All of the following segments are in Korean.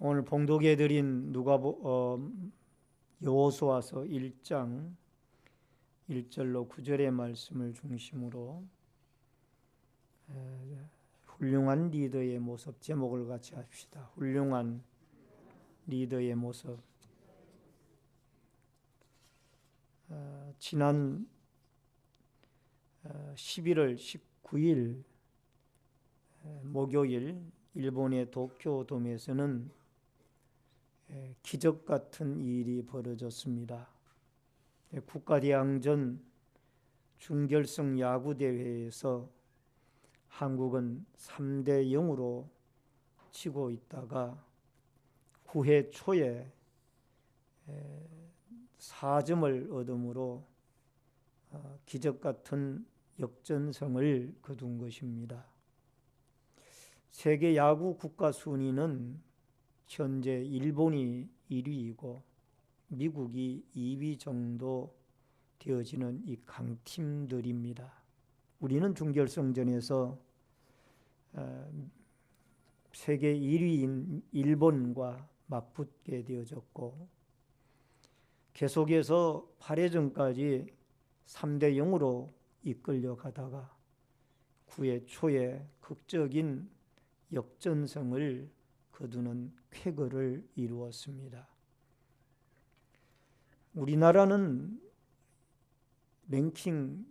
오늘 봉독해 드린 여호수아서 1장 1절로 9절의 말씀을 중심으로 훌륭한 리더의 모습, 제목을 같이 합시다. 훌륭한 리더의 모습. 지난 11월 19일 목요일 일본의 도쿄돔에서는 기적 같은 일이 벌어졌습니다. 국가대항전 준결승 야구대회에서 한국은 3대 0으로 치고 있다가 9회 초에 4점을 얻음으로 기적 같은 역전승을 거둔 것입니다. 세계 야구 국가 순위는 현재 일본이 1위이고 미국이 2위 정도 되어지는 이 강팀들입니다. 우리는 준결승전에서 세계 1위인 일본과 맞붙게 되어졌고 계속해서 8회전까지 3대 0으로 이끌려 가다가 9회 초에 극적인 역전승을 거두는 쾌거를 이루었습니다. 우리나라는 랭킹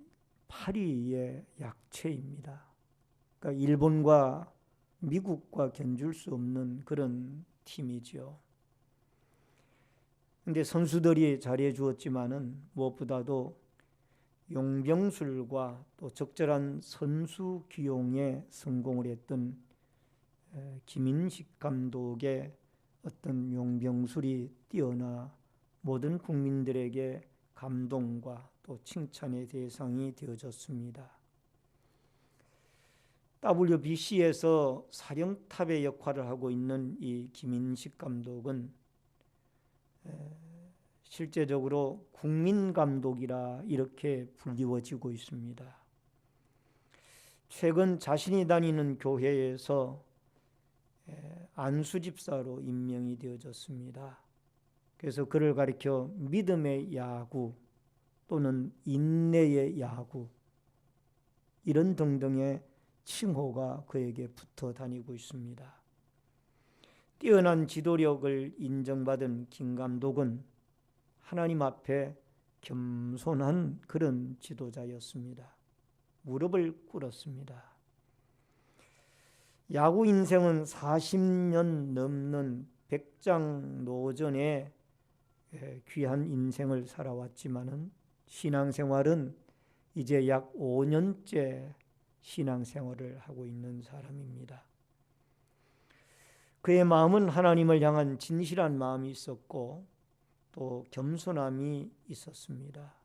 8위의 약체입니다. 그러니까 일본과 미국과 견줄 수 없는 그런 팀이죠. 그런데 선수들이 잘해 주었지만은 무엇보다도 용병술과 또 적절한 선수 기용에 성공을 했던 김인식 감독의 어떤 용병술이 뛰어나 모든 국민들에게 감동과 또 칭찬의 대상이 되어졌습니다. WBC에서 사령탑의 역할을 하고 있는 이 김인식 감독은 실제적으로 국민 감독이라 이렇게 불리워지고 있습니다. 최근 자신이 다니는 교회에서 안수 집사로 임명이 되어졌습니다. 그래서 그를 가리켜 믿음의 야구 또는 인내의 야구 이런 등등의 칭호가 그에게 붙어 다니고 있습니다. 뛰어난 지도력을 인정받은 김 감독은 하나님 앞에 겸손한 그런 지도자였습니다. 무릎을 꿇었습니다. 야구 인생은 40년 넘는 백장노전의 귀한 인생을 살아왔지만은 신앙생활은 이제 약 5년째 신앙생활을 하고 있는 사람입니다. 그의 마음은 하나님을 향한 진실한 마음이 있었고 또 겸손함이 있었습니다.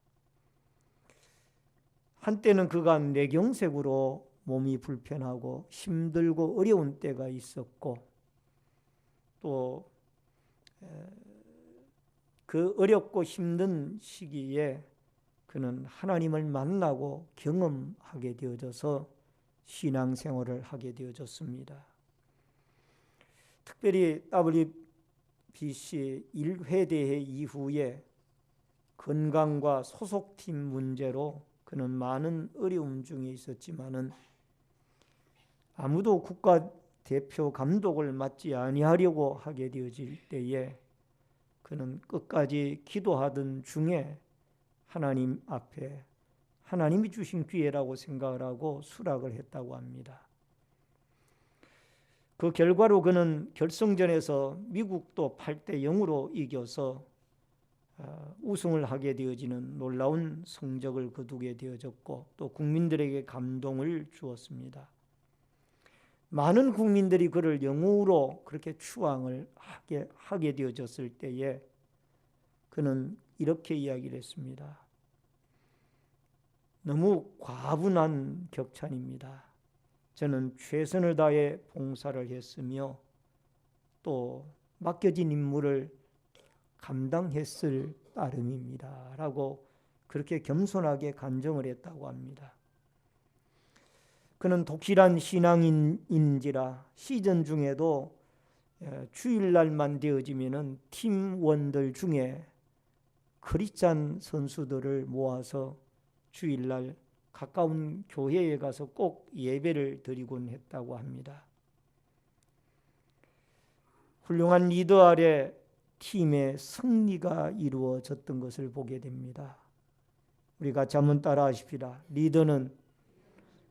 한때는 그가 뇌경색으로 몸이 불편하고 힘들고 어려운 때가 있었고 또 그 어렵고 힘든 시기에 그는 하나님을 만나고 경험하게 되어져서 신앙생활을 하게 되어졌습니다. 특별히 WBC 1회 대회 이후에 건강과 소속팀 문제로 그는 많은 어려움 중에 있었지만은 아무도 국가대표 감독을 맡지 아니하려고 하게 되어질 때에 그는 끝까지 기도하던 중에 하나님 앞에 하나님이 주신 기회라고 생각을 하고 수락을 했다고 합니다. 그 결과로 그는 결승전에서 미국도 8대 0으로 이겨서 우승을 하게 되어지는 놀라운 성적을 거두게 되어졌고 또 국민들에게 감동을 주었습니다. 많은 국민들이 그를 영웅으로 그렇게 추앙을 하게 되어졌을 때에 그는 이렇게 이야기를 했습니다. 너무 과분한 격찬입니다. 저는 최선을 다해 봉사를 했으며 또 맡겨진 임무를 감당했을 따름입니다. 라고 그렇게 겸손하게 간증을 했다고 합니다. 그는 독실한 신앙인인지라 시즌 중에도 주일날만 되어지면은 팀원들 중에 크리스찬 선수들을 모아서 주일날 가까운 교회에 가서 꼭 예배를 드리곤 했다고 합니다. 훌륭한 리더 아래 팀의 승리가 이루어졌던 것을 보게 됩니다. 우리가 같이 한번 따라 하십시다. 리더는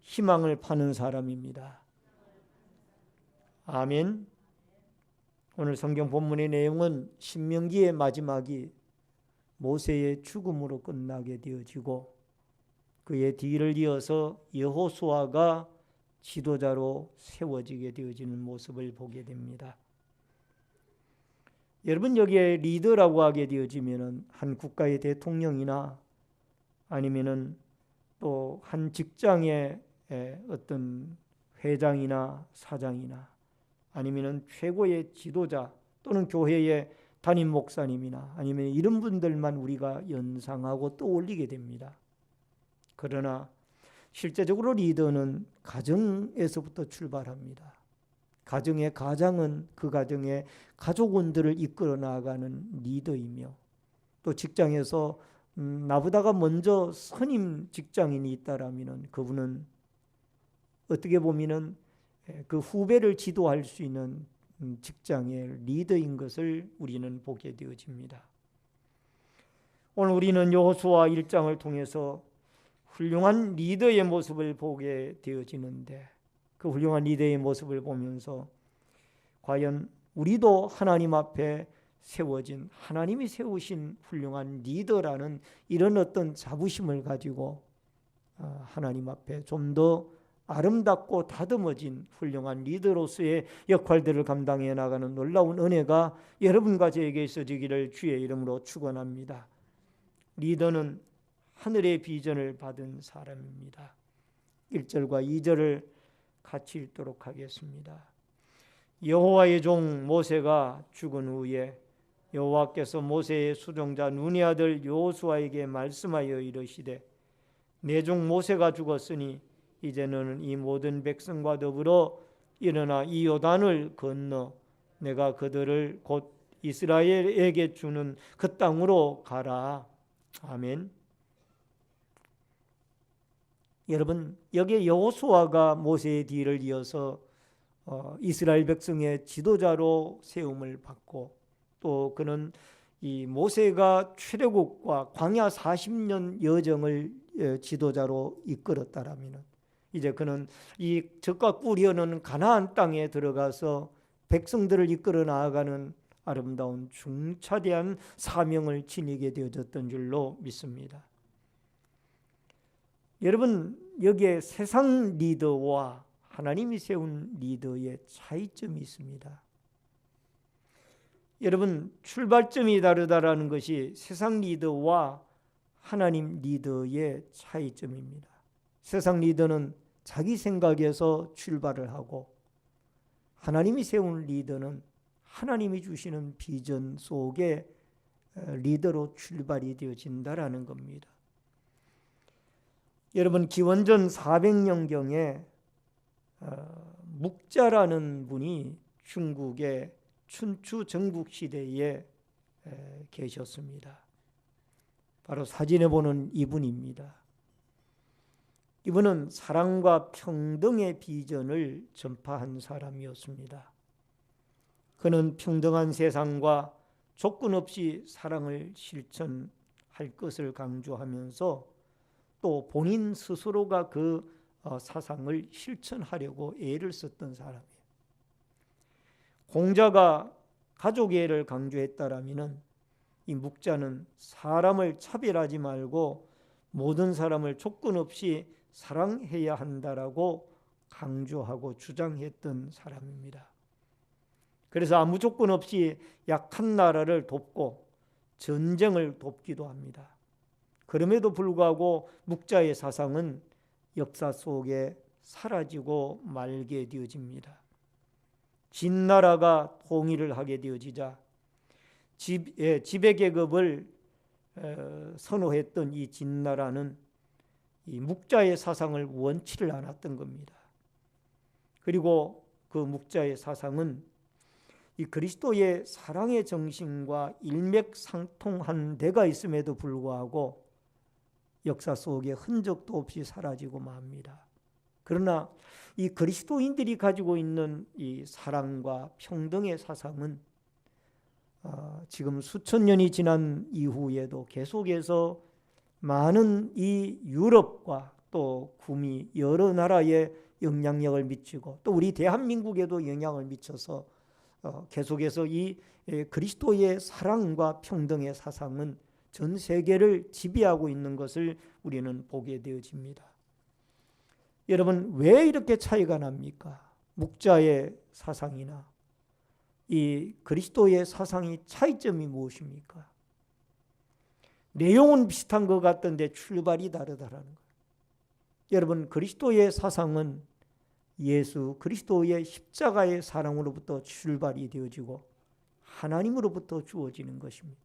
희망을 파는 사람입니다. 아멘. 오늘 성경 본문의 내용은 신명기의 마지막이 모세의 죽음으로 끝나게 되어지고 그의 뒤를 이어서 여호수아가 지도자로 세워지게 되어지는 모습을 보게 됩니다. 여러분, 여기에 리더라고 하게 되어지면은 한 국가의 대통령이나 아니면은 또 한 직장의 어떤 회장이나 사장이나 아니면은 최고의 지도자 또는 교회의 담임 목사님이나 아니면 이런 분들만 우리가 연상하고 떠올리게 됩니다. 그러나 실제적으로 리더는 가정에서부터 출발합니다. 가정의 가장은 그 가정의 가족원들을 이끌어 나가는 리더이며 또 직장에서 나보다가 먼저 선임 직장인이 있다라면 그분은 어떻게 보면은 그 후배를 지도할 수 있는 직장의 리더인 것을 우리는 보게 되어집니다. 오늘 우리는 여호수아 1장을 통해서 훌륭한 리더의 모습을 보게 되어지는데 그 훌륭한 리더의 모습을 보면서 과연 우리도 하나님 앞에 세워진 하나님이 세우신 훌륭한 리더라는 이런 어떤 자부심을 가지고 하나님 앞에 좀 더 아름답고 다듬어진 훌륭한 리더로서의 역할들을 감당해 나가는 놀라운 은혜가 여러분과 저에게 있어지기를 주의 이름으로 축원합니다. 리더는 하늘의 비전을 받은 사람입니다. 1절과 2절을 같이 읽도록 하겠습니다. 여호와의 종 모세가 죽은 후에 여호와께서 모세의 수종자 눈의 아들 여호수아에게 말씀하여 이르시되 내 종 모세가 죽었으니 이제 너는 이 모든 백성과 더불어 일어나 이 요단을 건너 내가 그들을 곧 이스라엘에게 주는 그 땅으로 가라. 아멘. 여러분, 여기에 여호수아가 모세의 뒤를 이어서 이스라엘 백성의 지도자로 세움을 받고 또 그는 이 모세가 출애굽과 광야 40년 여정을 지도자로 이끌었다라면 이제 그는 이 적과 꿀이 흐르는 가나안 땅에 들어가서 백성들을 이끌어 나아가는 아름다운 중차대한 사명을 지니게 되어졌던 줄로 믿습니다. 여러분, 여기에 세상 리더와 하나님이 세운 리더의 차이점이 있습니다. 여러분, 출발점이 다르다라는 것이 세상 리더와 하나님 리더의 차이점입니다. 세상 리더는 자기 생각에서 출발을 하고 하나님이 세운 리더는 하나님이 주시는 비전 속에 리더로 출발이 되어진다라는 겁니다. 여러분, 기원전 400년경에 묵자라는 분이 중국의 춘추 전국 시대에 계셨습니다. 바로 사진에 보는 이분입니다. 이분은 사랑과 평등의 비전을 전파한 사람이었습니다. 그는 평등한 세상과 조건 없이 사랑을 실천할 것을 강조하면서 또 본인 스스로가 그 사상을 실천하려고 애를 썼던 사람이에요. 공자가 가족애를 강조했다라면 이 묵자는 사람을 차별하지 말고 모든 사람을 조건 없이 사랑해야 한다라고 강조하고 주장했던 사람입니다. 그래서 아무 조건 없이 약한 나라를 돕고 전쟁을 돕기도 합니다. 그럼에도 불구하고 묵자의 사상은 역사 속에 사라지고 말게 되어집니다. 진나라가 통일을 하게 되어지자 지배계급을 선호했던 이 진나라는 이 묵자의 사상을 원치를 않았던 겁니다. 그리고 그 묵자의 사상은 이 그리스도의 사랑의 정신과 일맥상통한 데가 있음에도 불구하고 역사 속에 흔적도 없이 사라지고 맙니다. 그러나 이 그리스도인들이 가지고 있는 이 사랑과 평등의 사상은 지금 수천 년이 지난 이후에도 계속해서 많은 이 유럽과 또 구미 여러 나라에 영향력을 미치고 또 우리 대한민국에도 영향을 미쳐서 계속해서 이 그리스도의 사랑과 평등의 사상은 전 세계를 지배하고 있는 것을 우리는 보게 되어집니다. 여러분, 왜 이렇게 차이가 납니까? 묵자의 사상이나 이 그리스도의 사상이 차이점이 무엇입니까? 내용은 비슷한 것 같던데 출발이 다르다라는 거예요. 여러분, 그리스도의 사상은 예수 그리스도의 십자가의 사랑으로부터 출발이 되어지고 하나님으로부터 주어지는 것입니다.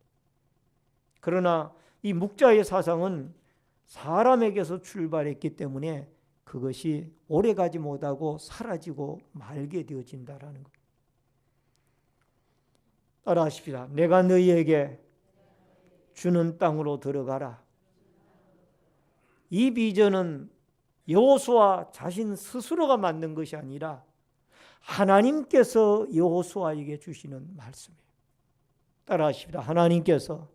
그러나 이 묵자의 사상은 사람에게서 출발했기 때문에 그것이 오래가지 못하고 사라지고 말게 되어진다라는 것. 따라하십시다. 내가 너희에게 주는 땅으로 들어가라. 이 비전은 여호수아 자신 스스로가 만든 것이 아니라 하나님께서 여호수아에게 주시는 말씀이에요. 따라하십시다. 하나님께서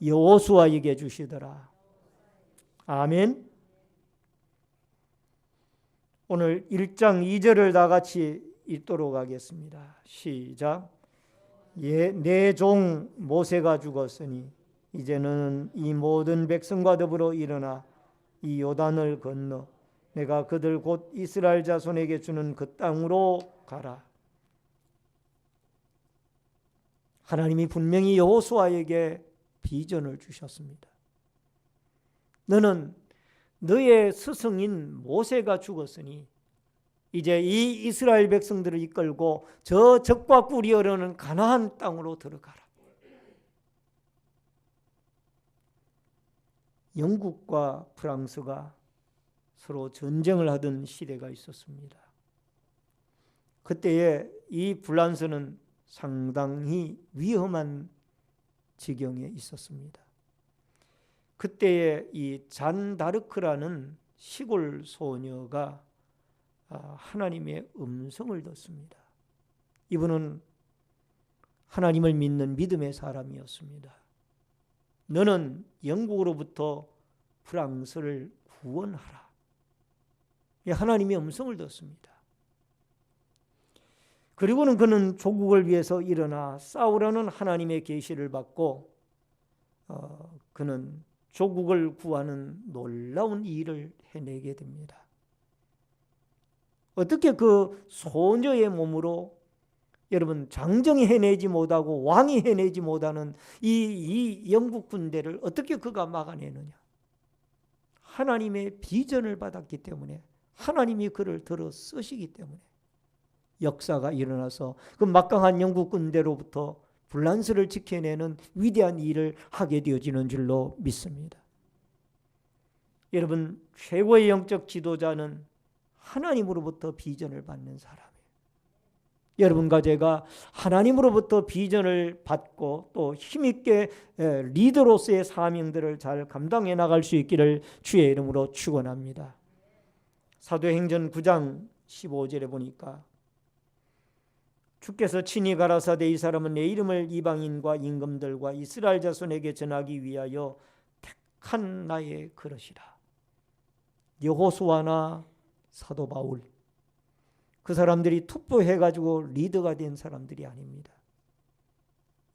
여호수아에게 주시더라. 아멘. 오늘 1장 2절을 다 같이 읽도록 하겠습니다. 시작. 내 종 모세가 죽었으니 이제는 이 모든 백성과 더불어 일어나 이 요단을 건너 내가 그들 곧 이스라엘 자손에게 주는 그 땅으로 가라. 하나님이 분명히 여호수아에게 비전을 주셨습니다. 너는 너의 스승인 모세가 죽었으니 이제 이 이스라엘 백성들을 이끌고 저 적과 꿀이 흐르는 가나안 땅으로 들어가라. 영국과 프랑스가 서로 전쟁을 하던 시대가 있었습니다. 그때에 이 프랑스는 상당히 위험한 지경에 있었습니다. 그때에 이 잔 다르크라는 시골 소녀가 하나님의 음성을 듣습니다. 이분은 하나님을 믿는 믿음의 사람이었습니다. 너는 영국으로부터 프랑스를 구원하라. 하나님의 음성을 듣습니다. 그리고는 그는 조국을 위해서 일어나 싸우라는 하나님의 계시를 받고 그는 조국을 구하는 놀라운 일을 해내게 됩니다. 어떻게 그 소녀의 몸으로 여러분 장정이 해내지 못하고 왕이 해내지 못하는 이 영국 군대를 어떻게 그가 막아내느냐? 하나님의 비전을 받았기 때문에 하나님이 그를 들어 쓰시기 때문에 역사가 일어나서 그 막강한 영국 군대로부터 불란스를 지켜내는 위대한 일을 하게 되어지는 줄로 믿습니다. 여러분, 최고의 영적 지도자는 하나님으로부터 비전을 받는 사람이에요. 여러분과 제가 하나님으로부터 비전을 받고 또 힘있게 리더로서의 사명들을 잘 감당해 나갈 수 있기를 주의 이름으로 축원합니다. 사도행전 9장 15절에 보니까 주께서 친히 가라사대 이 사람은 내 이름을 이방인과 임금들과 이스라엘 자손에게 전하기 위하여 택한 나의 그릇이라. 여호수아나 사도 바울, 그 사람들이 투표해가지고 리더가 된 사람들이 아닙니다.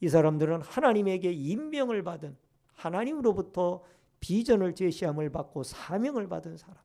이 사람들은 하나님에게 임명을 받은, 하나님으로부터 비전을 제시함을 받고 사명을 받은 사람.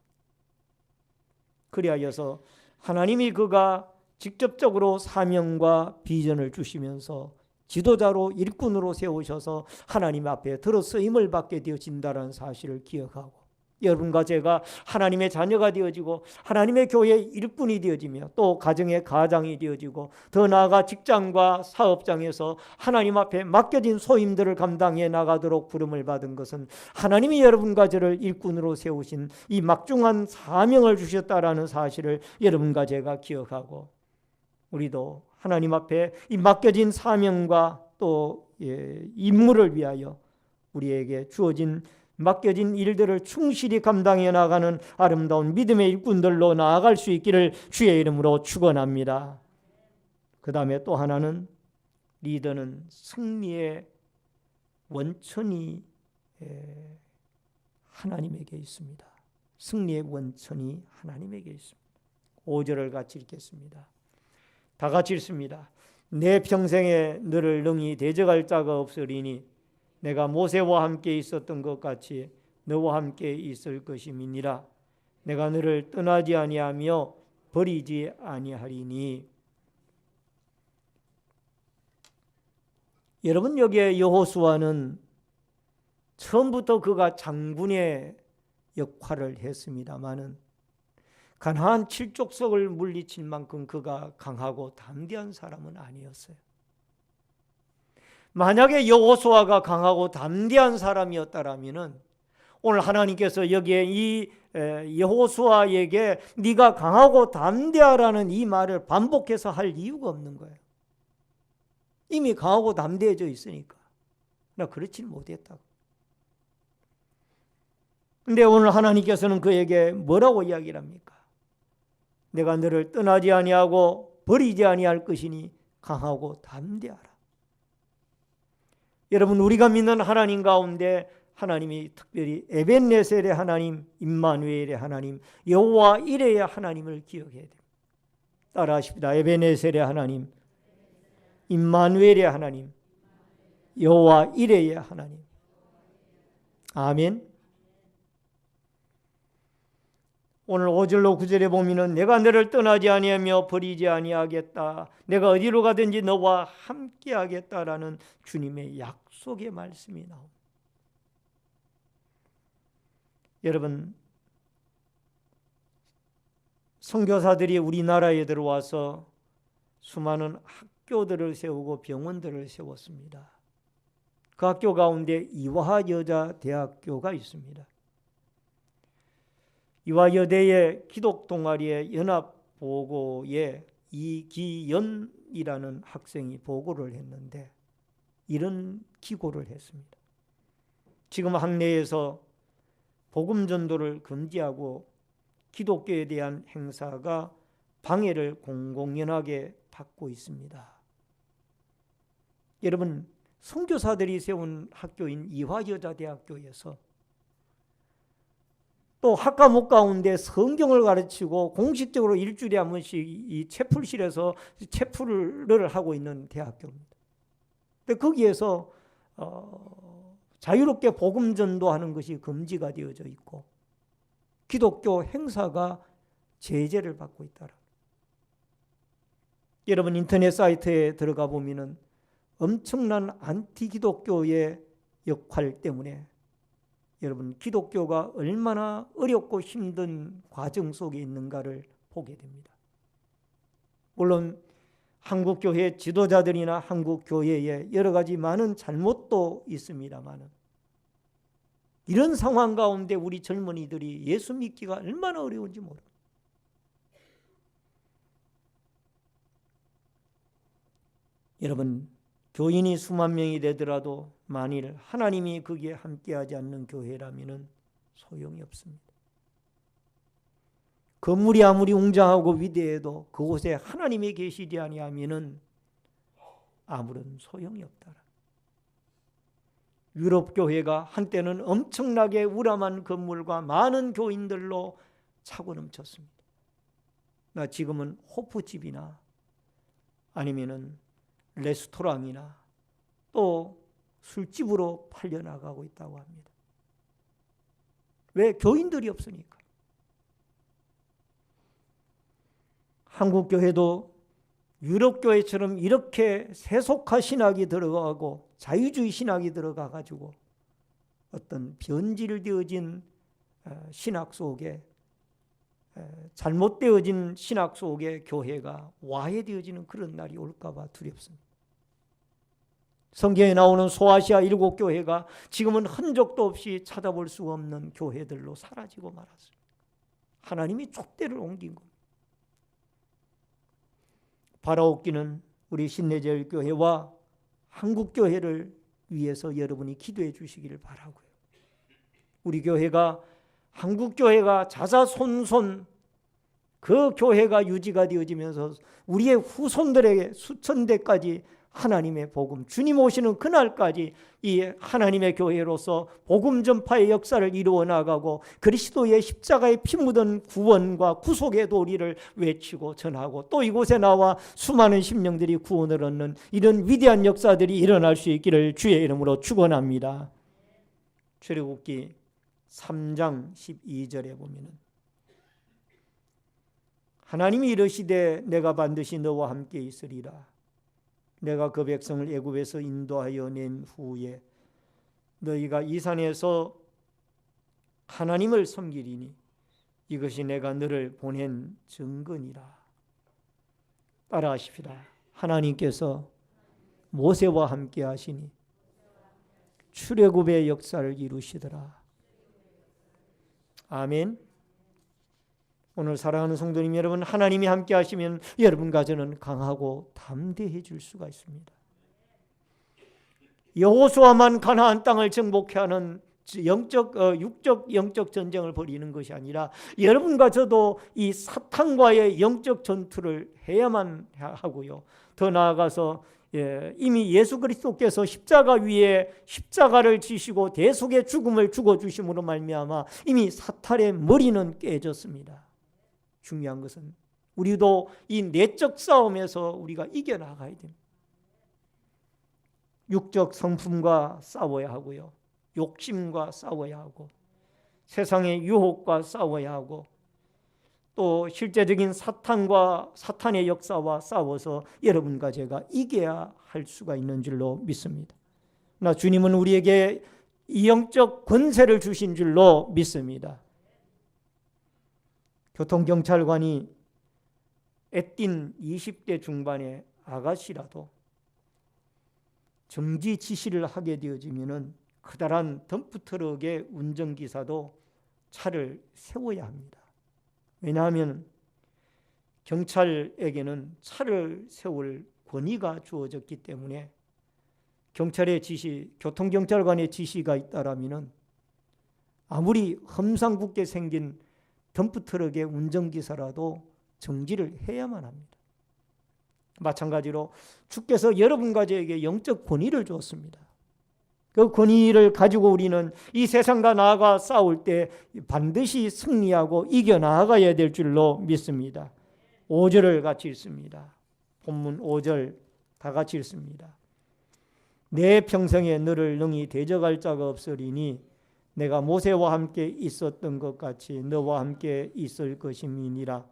그리하여서 하나님이 그가 직접적으로 사명과 비전을 주시면서 지도자로 일꾼으로 세우셔서 하나님 앞에 들어 쓰임을 받게 되어진다는 사실을 기억하고, 여러분과 제가 하나님의 자녀가 되어지고 하나님의 교회의 일꾼이 되어지며 또 가정의 가장이 되어지고 더 나아가 직장과 사업장에서 하나님 앞에 맡겨진 소임들을 감당해 나가도록 부름을 받은 것은 하나님이 여러분과 저를 일꾼으로 세우신 이 막중한 사명을 주셨다라는 사실을 여러분과 제가 기억하고, 우리도 하나님 앞에 이 맡겨진 사명과 또 임무를 위하여 우리에게 주어진 맡겨진 일들을 충실히 감당해 나가는 아름다운 믿음의 일꾼들로 나아갈 수 있기를 주의 이름으로 축원합니다. 그 다음에 또 하나는 리더는 승리의 원천이 하나님에게 있습니다. 승리의 원천이 하나님에게 있습니다. 5절을 같이 읽겠습니다. 다 같이 읽습니다. 내 평생에 너를 능히 대적할 자가 없으리니 내가 모세와 함께 있었던 것 같이 너와 함께 있을 것임이니라. 내가 너를 떠나지 아니하며 버리지 아니하리니. 여러분, 여기에 여호수아는 처음부터 그가 장군의 역할을 했습니다마는 가나안 칠족속을 물리칠 만큼 그가 강하고 담대한 사람은 아니었어요. 만약에 여호수아가 강하고 담대한 사람이었다라면은 오늘 하나님께서 여기에 이 여호수아에게 네가 강하고 담대하라는 이 말을 반복해서 할 이유가 없는 거예요. 이미 강하고 담대해져 있으니까. 나 그렇지 못했다고. 근데 오늘 하나님께서는 그에게 뭐라고 이야기를 합니까? 내가 너를 떠나지 아니하고 버리지 아니할 것이니 강하고 담대하라. 여러분, 우리가 믿는 하나님 가운데 하나님이 특별히 에벤네셀의 하나님, 임마누엘의 하나님, 여호와 이레의 하나님을 기억해야 됩니다. 따라하십니다. 에벤네셀의 하나님, 임마누엘의 하나님, 여호와 이레의 하나님. 아멘. 오늘 5절로 9절에 보면은 내가 너를 떠나지 아니하며 버리지 아니하겠다. 내가 어디로 가든지 너와 함께 하겠다라는 주님의 약속의 말씀이 나옵니다. 여러분, 선교사들이 우리나라에 들어와서 수많은 학교들을 세우고 병원들을 세웠습니다. 그 학교 가운데 이화여자대학교가 있습니다. 이화여대의 기독동아리의 연합보고에 이기연이라는 학생이 보고를 했는데 이런 기고를 했습니다. 지금 학내에서 복음전도를 금지하고 기독교에 대한 행사가 방해를 공공연하게 받고 있습니다. 여러분, 선교사들이 세운 학교인 이화여자대학교에서 또 학과목 가운데 성경을 가르치고 공식적으로 일주일에 한 번씩 이 채플실에서 채플을 하고 있는 대학교입니다. 근데 거기에서 자유롭게 복음 전도하는 것이 금지가 되어져 있고 기독교 행사가 제재를 받고 있다라. 여러분, 인터넷 사이트에 들어가 보면은 엄청난 안티 기독교의 역할 때문에 여러분, 기독교가 얼마나 어렵고 힘든 과정 속에 있는가를 보게 됩니다. 물론 한국 교회 지도자들이나 한국 교회에 여러 가지 많은 잘못도 있습니다만 이런 상황 가운데 우리 젊은이들이 예수 믿기가 얼마나 어려운지 모릅니다. 여러분, 교인이 수만 명이 되더라도 만일 하나님이 거기에 함께하지 않는 교회라면 소용이 없습니다. 건물이 아무리 웅장하고 위대해도 그곳에 하나님이 계시지 아니하면 아무런 소용이 없다. 유럽 교회가 한때는 엄청나게 우람한 건물과 많은 교인들로 차고 넘쳤습니다. 나 지금은 호프집이나 아니면은 레스토랑이나 또 술집으로 팔려나가고 있다고 합니다. 왜? 교인들이 없으니까. 한국 교회도 유럽 교회처럼 이렇게 세속화 신학이 들어가고 자유주의 신학이 들어가 가지고 어떤 변질되어진 신학 속에 잘못되어진 신학 속에 교회가 와해되어지는 그런 날이 올까 봐 두렵습니다. 성경에 나오는 소아시아 7교회가 지금은 흔적도 없이 찾아볼 수 없는 교회들로 사라지고 말았습니다. 하나님이 촛대를 옮긴 겁니다. 바라옵기는 우리 신내제일교회와 한국교회를 위해서 여러분이 기도해 주시기를 바라고요. 우리 교회가 한국교회가 자자손손 그 교회가 유지가 되어지면서 우리의 후손들에게 수천 대까지 하나님의 복음, 주님 오시는 그날까지 이 하나님의 교회로서 복음 전파의 역사를 이루어 나가고 그리스도의 십자가에 피 묻은 구원과 구속의 도리를 외치고 전하고 또 이곳에 나와 수많은 심령들이 구원을 얻는 이런 위대한 역사들이 일어날 수 있기를 주의 이름으로 축원합니다. 출애굽기 3장 12절에 보면은 하나님이 이르시되 내가 반드시 너와 함께 있으리라. 내가 그 백성을 애굽에서 인도하여 낸 후에 너희가 이 산에서 하나님을 섬기리니 이것이 내가 너를 보낸 증거니라. 따라하십시다. 하나님께서 모세와 함께 하시니 출애굽의 역사를 이루시더라. 아멘. 오늘 사랑하는 성도님 여러분, 하나님이 함께 하시면 여러분과 저는 강하고 담대해질 수가 있습니다. 여호수아만 가나안 땅을 정복해 하는 육적 영적 전쟁을 벌이는 것이 아니라 여러분과 저도 이 사탄과의 영적 전투를 해야만 하고요. 더 나아가서 이미 예수 그리스도께서 십자가 위에 십자가를 지시고 대속의 죽음을 죽어주심으로 말미암아 이미 사탄의 머리는 깨졌습니다. 중요한 것은 우리도 이 내적 싸움에서 우리가 이겨나가야 됩니다. 육적 성품과 싸워야 하고요. 욕심과 싸워야 하고 세상의 유혹과 싸워야 하고 또 실제적인 사탄의 역사와 싸워서 여러분과 제가 이겨야 할 수가 있는 줄로 믿습니다. 나 주님은 우리에게 이 영적 권세를 주신 줄로 믿습니다. 교통경찰관이 애띤 20대 중반의 아가씨라도 정지 지시를 하게 되어지면 커다란 덤프트럭의 운전기사도 차를 세워야 합니다. 왜냐하면 경찰에게는 차를 세울 권위가 주어졌기 때문에 경찰의 지시, 교통경찰관의 지시가 있다라면 아무리 험상궂게 생긴 덤프트럭의 운전기사라도 정지를 해야만 합니다. 마찬가지로 주께서 여러분과 저에게 영적 권위를 주었습니다. 그 권위를 가지고 우리는 이 세상과 나아가 싸울 때 반드시 승리하고 이겨나가야 될 줄로 믿습니다. 5절을 같이 읽습니다. 본문 5절 다 같이 읽습니다. 내 평생에 너를 능히 대적할 자가 없으리니 내가 모세와 함께 있었던 것 같이 너와 함께 있을 것임이니라.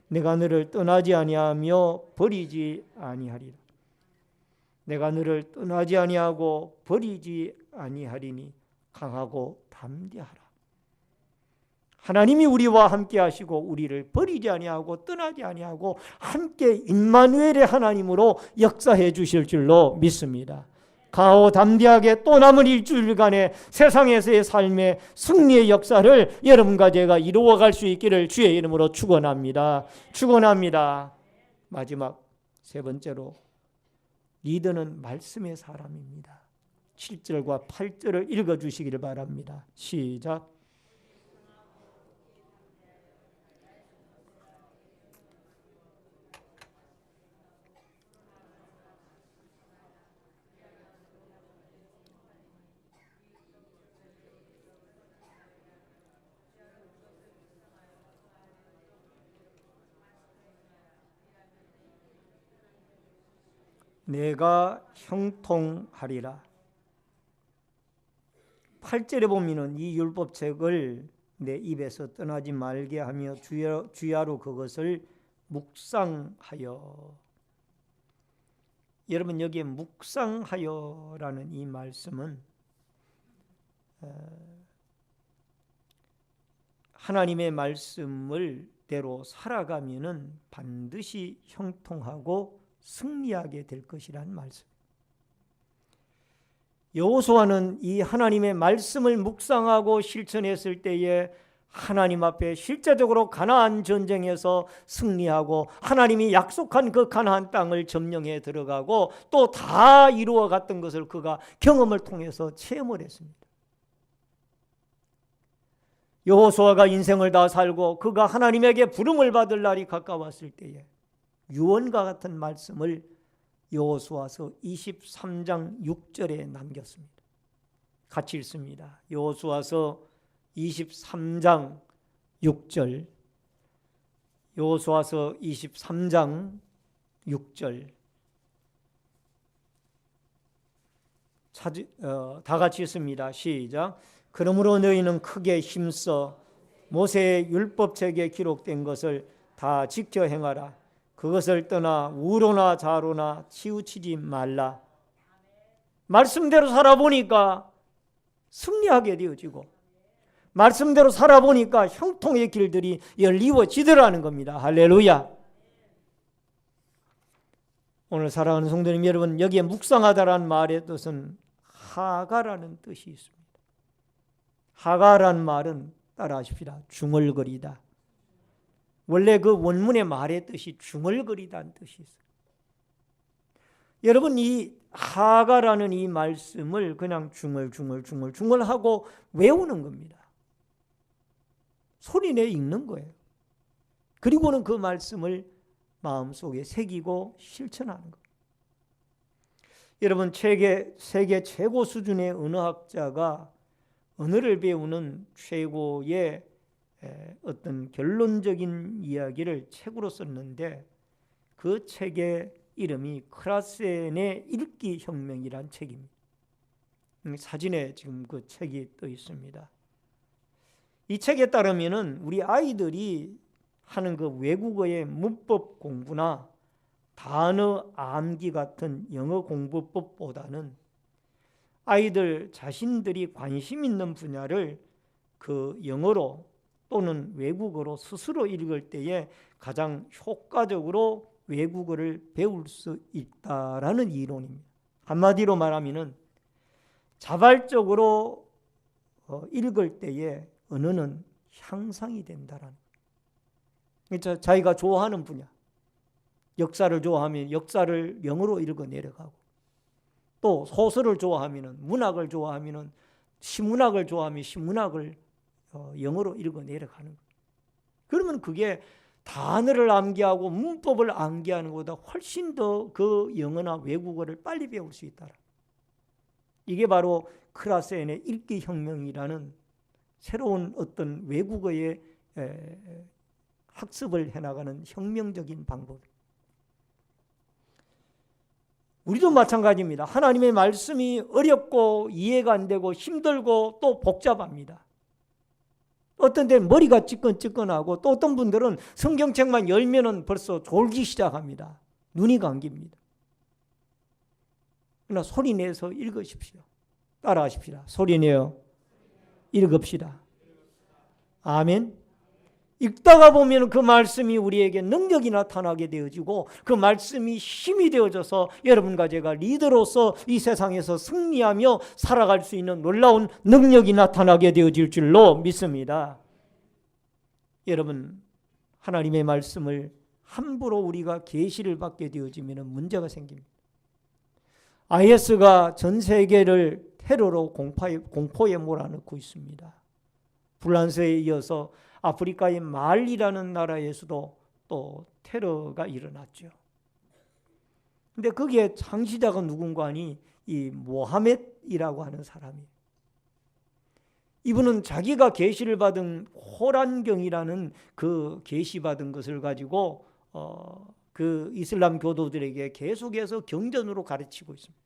내가 너를 떠나지 아니하며 버리지 아니하리라. 내가 너를 떠나지 아니하고 버리지 아니하리니 강하고 담대하라. 하나님이 우리와 함께 하시고 우리를 버리지 아니하고 떠나지 아니하고 함께 임마누엘의 하나님으로 역사해 주실 줄로 믿습니다. 강하고 담대하게 또 남은 일주일간의 세상에서의 삶의 승리의 역사를 여러분과 제가 이루어갈 수 있기를 주의 이름으로 축원합니다. 축원합니다. 마지막 세 번째로 리더는 말씀의 사람입니다. 7절과 8절을 읽어주시기를 바랍니다. 시작. 내가 형통하리라. 8절에 보면은 이 율법책을 내 입에서 떠나지 말게 하며 주야로 그것을 묵상하여. 여러분 여기에 묵상하여라는 이 말씀은 하나님의 말씀을 대로 살아가면은 반드시 형통하고 승리하게 될 것이라는 말씀. 여호수아는 이 하나님의 말씀을 묵상하고 실천했을 때에 하나님 앞에 실제적으로 가나안 전쟁에서 승리하고 하나님이 약속한 그 가나안 땅을 점령해 들어가고 또 다 이루어 갔던 것을 그가 경험을 통해서 체험을 했습니다. 여호수아가 인생을 다 살고 그가 하나님에게 부름을 받을 날이 가까웠을 때에 유언과 같은 말씀을 여호수아서 23장 6절에 남겼습니다. 같이 읽습니다. 여호수아서 23장 6절. 여호수아서 23장 6절. 다 같이 읽습니다. 시작. 그러므로 너희는 크게 힘써 모세의 율법책에 기록된 것을 다 지켜 행하라. 그것을 떠나 우로나 좌로나 치우치지 말라. 말씀대로 살아보니까 승리하게 되어지고 말씀대로 살아보니까 형통의 길들이 열리워지더라는 겁니다. 할렐루야. 오늘 사랑하는 성도님 여러분, 여기에 묵상하다라는 말의 뜻은 하가라는 뜻이 있습니다. 하가라는 말은 따라하십시다. 중얼거리다. 원래 그 원문의 말의 뜻이 중얼거리다는 뜻이 있어요. 여러분, 이 하가라는 이 말씀을 그냥 중얼중얼하고 외우는 겁니다. 소리내 읽는 거예요. 그리고는 그 말씀을 마음속에 새기고 실천하는 거예요. 여러분, 세계 최고 수준의 언어학자가 언어를 배우는 최고의 어떤 결론적인 이야기를 책으로 썼는데 그 책의 이름이 크라센의 읽기 혁명이란 책입니다. 사진에 지금 그 책이 떠 있습니다. 이 책에 따르면은 우리 아이들이 하는 그 외국어의 문법 공부나 단어 암기 같은 영어 공부법보다는 아이들 자신들이 관심 있는 분야를 그 영어로 또는 외국어로 스스로 읽을 때에 가장 효과적으로 외국어를 배울 수 있다라는 이론입니다. 한마디로 말하면은 자발적으로 읽을 때에 언어는 향상이 된다라는 거예요. 자기가 좋아하는 분야, 역사를 좋아하면 역사를 영어로 읽어 내려가고 또 소설을 좋아하면 문학을 좋아하면 시문학을 좋아하면 시문학을 영어로 읽어 내려가는 거예요. 그러면 그게 단어를 암기하고 문법을 암기하는 것보다 훨씬 더 그 영어나 외국어를 빨리 배울 수 있다. 이게 바로 크라센의 읽기 혁명이라는 새로운 어떤 외국어의 학습을 해나가는 혁명적인 방법. 우리도 마찬가지입니다. 하나님의 말씀이 어렵고 이해가 안 되고 힘들고 또 복잡합니다. 어떤 데는 머리가 찌끈찌끈하고 또 어떤 분들은 성경책만 열면은 벌써 졸기 시작합니다. 눈이 감깁니다. 그러나 소리내서 읽으십시오. 따라하십시다. 소리내어 읽읍시다. 아멘. 읽다가 보면 그 말씀이 우리에게 능력이 나타나게 되어지고 그 말씀이 힘이 되어져서 여러분과 제가 리더로서 이 세상에서 승리하며 살아갈 수 있는 놀라운 능력이 나타나게 되어질 줄로 믿습니다. 여러분, 하나님의 말씀을 함부로 우리가 계시를 받게 되어지면 문제가 생깁니다. IS가 전 세계를 테러로 공포에 몰아넣고 있습니다. 프랑스에 이어서 아프리카의 말리라는 나라에서도 또 테러가 일어났죠. 근데 거기에 창시자가 누군가 하니 이 모하멧이라고 하는 사람이에요. 이분은 자기가 계시를 받은 코란경이라는 그 계시받은 것을 가지고 그 이슬람 교도들에게 계속해서 경전으로 가르치고 있습니다.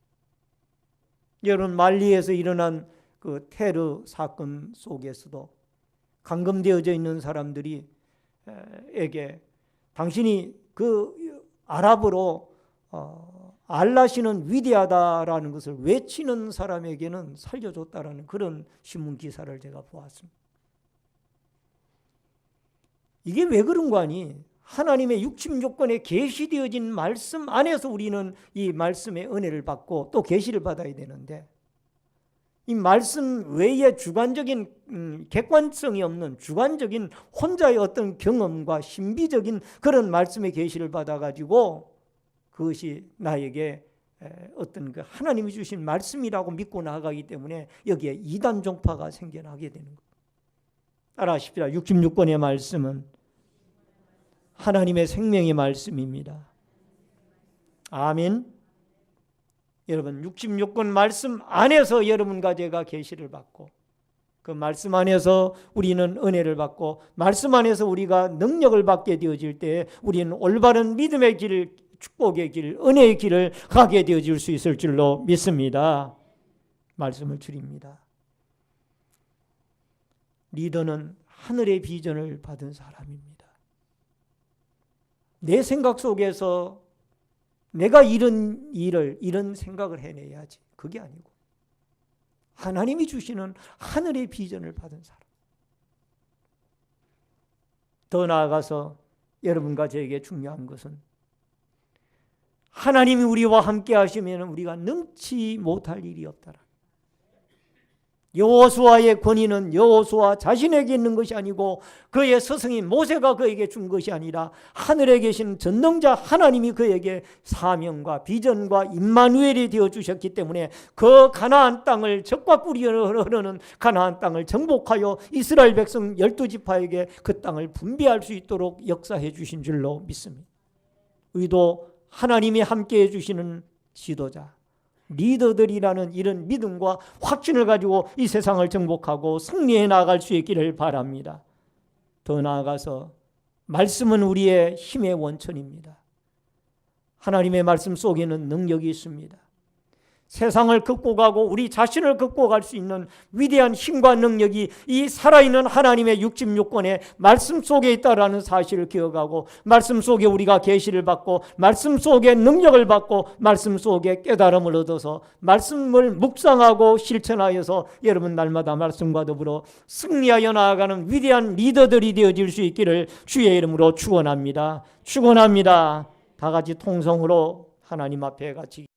여러분, 말리에서 일어난 그 테러 사건 속에서도 감금되어져 있는 사람들이 에게 당신이 그 아랍어로 알라시는 위대하다라는 것을 외치는 사람에게는 살려줬다라는 그런 신문 기사를 제가 보았습니다. 이게 왜 그런 거 아니? 하나님의 육신 조건에 계시되어진 말씀 안에서 우리는 이 말씀의 은혜를 받고 또 계시를 받아야 되는데 이 말씀 외에 주관적인 객관성이 없는 주관적인 혼자의 어떤 경험과 신비적인 그런 말씀의 계시를 받아가지고 그것이 나에게 어떤 그 하나님이 주신 말씀이라고 믿고 나아가기 때문에 여기에 이단 종파가 생겨나게 되는 거예요. 따라하십시다. 66권의 말씀은 하나님의 생명의 말씀입니다. 아멘. 여러분 66권 말씀 안에서 여러분과 제가 계시를 받고 그 말씀 안에서 우리는 은혜를 받고 말씀 안에서 우리가 능력을 받게 되어질 때 우리는 올바른 믿음의 길, 축복의 길, 은혜의 길을 가게 되어질 수 있을 줄로 믿습니다. 말씀을 드립니다. 리더는 하늘의 비전을 받은 사람입니다. 내 생각 속에서 내가 이런 일을, 이런 생각을 해내야지. 그게 아니고 하나님이 주시는 하늘의 비전을 받은 사람. 더 나아가서 여러분과 저에게 중요한 것은 하나님이 우리와 함께 하시면 우리가 능치 못할 일이 없다라. 여호수아의 권위는 여호수아 자신에게 있는 것이 아니고 그의 스승인 모세가 그에게 준 것이 아니라 하늘에 계신 전능자 하나님이 그에게 사명과 비전과 임마누엘이 되어 주셨기 때문에 그 가나안 땅을 젖과 꿀이 흐르는 가나안 땅을 정복하여 이스라엘 백성 12지파에게 그 땅을 분배할 수 있도록 역사해 주신 줄로 믿습니다. 의도 하나님이 함께해 주시는 지도자 리더들이라는 이런 믿음과 확신을 가지고 이 세상을 정복하고 승리해 나갈 수 있기를 바랍니다. 더 나아가서 말씀은 우리의 힘의 원천입니다. 하나님의 말씀 속에는 능력이 있습니다. 세상을 극복하고 우리 자신을 극복할 수 있는 위대한 힘과 능력이 이 살아있는 하나님의 66권의 말씀 속에 있다라는 사실을 기억하고 말씀 속에 우리가 계시를 받고 말씀 속에 능력을 받고 말씀 속에 깨달음을 얻어서 말씀을 묵상하고 실천하여서 여러분 날마다 말씀과 더불어 승리하여 나아가는 위대한 리더들이 되어질 수 있기를 주의 이름으로 축원합니다. 축원합니다. 다 같이 통성으로 하나님 앞에 같이